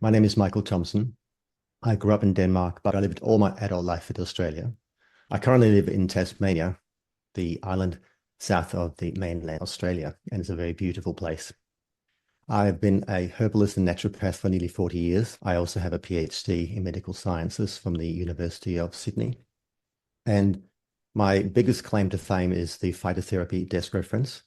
My name is Michael Thomsen. I grew up in Denmark, but I lived all my adult life in Australia. I currently live in Tasmania, the island south of the mainland Australia, and it's a very beautiful place. I've been a herbalist and naturopath for nearly 40 years. I also have a PhD in medical sciences from the University of Sydney. And my biggest claim to fame is the Phytotherapy Desk Reference,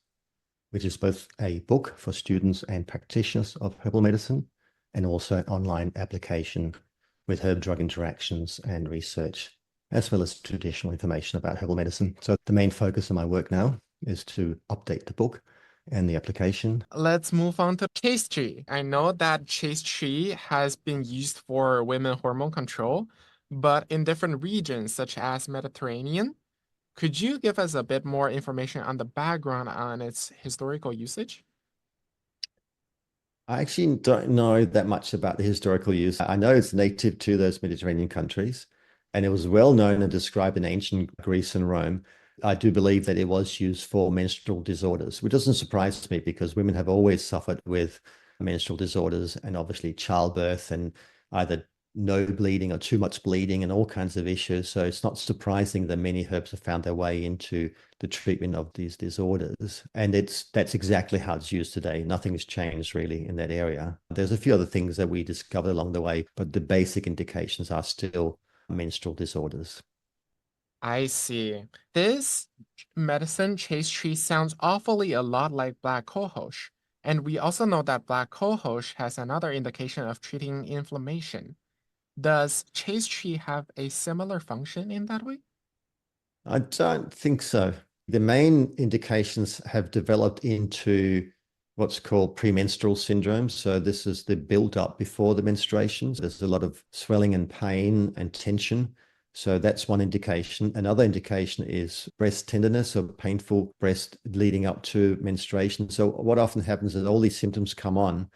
which is both a book for students and practitioners of herbal medicine and also an online application with herb-drug interactions and research, as well as traditional information about herbal medicine. So the main focus of my work now is to update the book and the application. Let's move on to chaste tree. I know that chaste tree has been used for women hormone control, but in different regions such as Mediterranean. Could you give us a bit more information on the background on its historical usage? I actually don't know that much about the historical use. I know it's native to those Mediterranean countries, and it was well known and described in ancient Greece and Rome. I do believe that it was used for menstrual disorders, which doesn't surprise me because women have always suffered with menstrual disorders and obviously childbirth and either no bleeding or too much bleeding and all kinds of issues. So it's not surprising that many herbs have found their way into the treatment of these disorders. And that's exactly how it's used today. Nothing has changed really in that area. There's a few other things that we discovered along the way, but the basic indications are still menstrual disorders. I see. This medicine chaste tree sounds awfully a lot like black cohosh. And we also know that black cohosh has another indication of treating inflammation. Does chaste tree have a similar function in that way? I don't think so. The main indications have developed into what's called premenstrual syndrome. So this is the build up before the menstruations. There's a lot of swelling and pain and tension. So that's one indication. Another indication is breast tenderness or painful breast leading up to menstruation. So what often happens is all these symptoms come on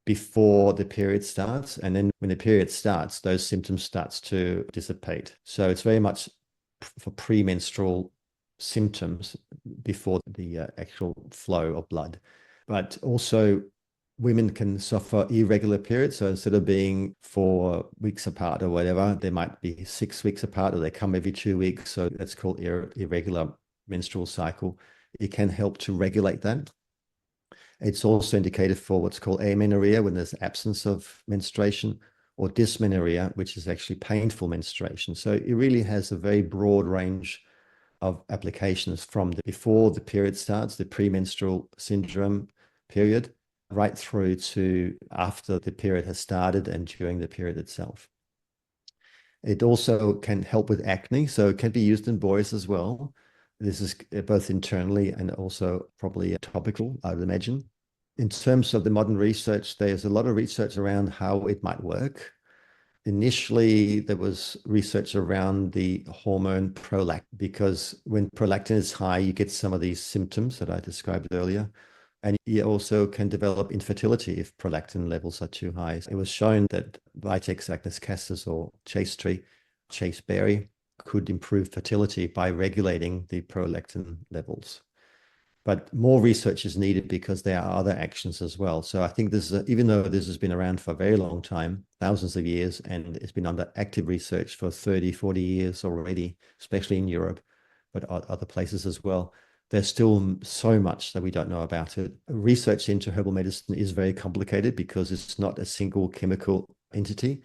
before the period starts. And then when the period starts, those symptoms starts to dissipate. So it's very much for premenstrual symptoms before the actual flow of blood. But also, women can suffer irregular periods. So instead of being 4 weeks apart or whatever, they might be 6 weeks apart or they come every 2 weeks. So that's called irregular menstrual cycle. It can help to regulate that. It's also indicated for what's called amenorrhea when there's absence of menstruation, or dysmenorrhea, which is actually painful menstruation. So it really has a very broad range of applications from before the period starts, the premenstrual syndrome period, right through to after the period has started and during the period itself. It also can help with acne, so it can be used in boys as well. This is both internally and also probably topical, I would imagine. In terms of the modern research, there's a lot of research around how it might work. Initially, there was research around the hormone prolactin, because when prolactin is high, you get some of these symptoms that I described earlier. And you also can develop infertility if prolactin levels are too high. It was shown that Vitex acnes castus or chaste tree, chasteberry, could improve fertility by regulating the prolactin levels. But more research is needed because there are other actions as well. So I think this is, even though this has been around for a very long time, thousands of years, and it's been under active research for 30, 40 years already, especially in Europe, but other places as well. There's still so much that we don't know about it. Research into herbal medicine is very complicated because it's not a single chemical entity.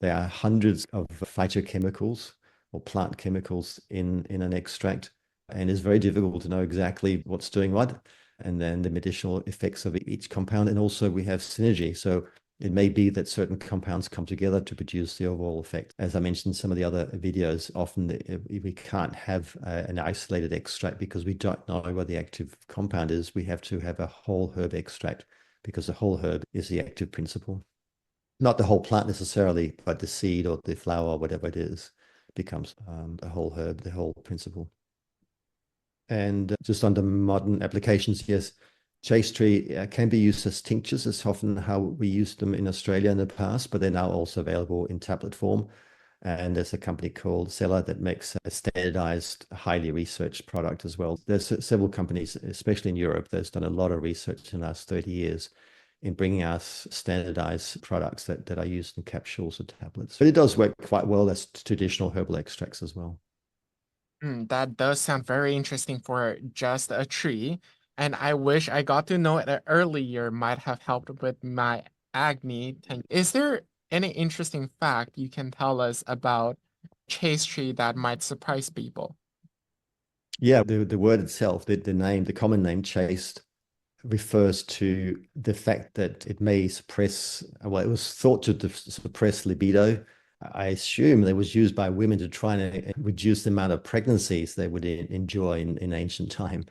There are hundreds of phytochemicals or plant chemicals in an extract, and it's very difficult to know exactly what's doing what, and then the medicinal effects of each compound. And also we have synergy. So it may be that certain compounds come together to produce the overall effect. As I mentioned in some of the other videos, often we can't have an isolated extract because we don't know what the active compound is. We have to have a whole herb extract because the whole herb is the active principle. Not the whole plant necessarily, but the seed or the flower or whatever it is becomes the whole herb, the whole principle. And just under modern applications, yes, chaste tree can be used as tinctures. It's often how we used them in Australia in the past, but they're now also available in tablet form. And there's a company called Cella that makes a standardized, highly researched product as well. There's several companies, especially in Europe, that's done a lot of research in the last 30 years in bringing us standardized products that are used in capsules or tablets. But it does work quite well as traditional herbal extracts as well. That does sound very interesting for just a tree. And I wish I got to know it earlier, might have helped with my acne. Is there any interesting fact you can tell us about chaste tree that might surprise people? Yeah, the word itself, the name, the common name, chaste, refers to the fact that it may suppress, well, it was thought to suppress libido. I assume it was used by women to try and reduce the amount of pregnancies they would enjoy in ancient time.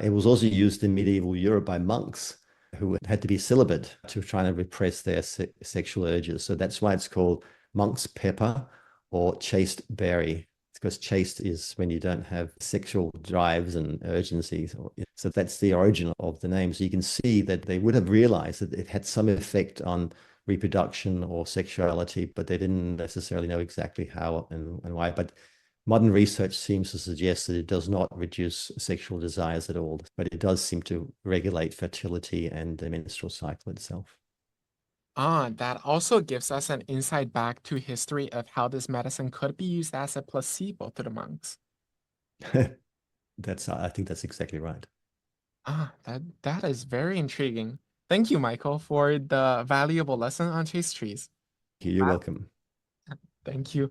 It was also used in medieval Europe by monks who had to be celibate to try and repress their sexual urges. So that's why it's called monk's pepper or chaste berry, because chaste is when you don't have sexual drives and urgencies. So that's the origin of the name. So you can see that they would have realized that it had some effect on reproduction or sexuality, but they didn't necessarily know exactly how and why. But modern research seems to suggest that it does not reduce sexual desires at all, but it does seem to regulate fertility and the menstrual cycle itself. That also gives us an insight back to history of how this medicine could be used as a placebo to the monks. I think that's exactly right. That is very intriguing. Thank you, Michael, for the valuable lesson on chaste trees. You're welcome. Thank you.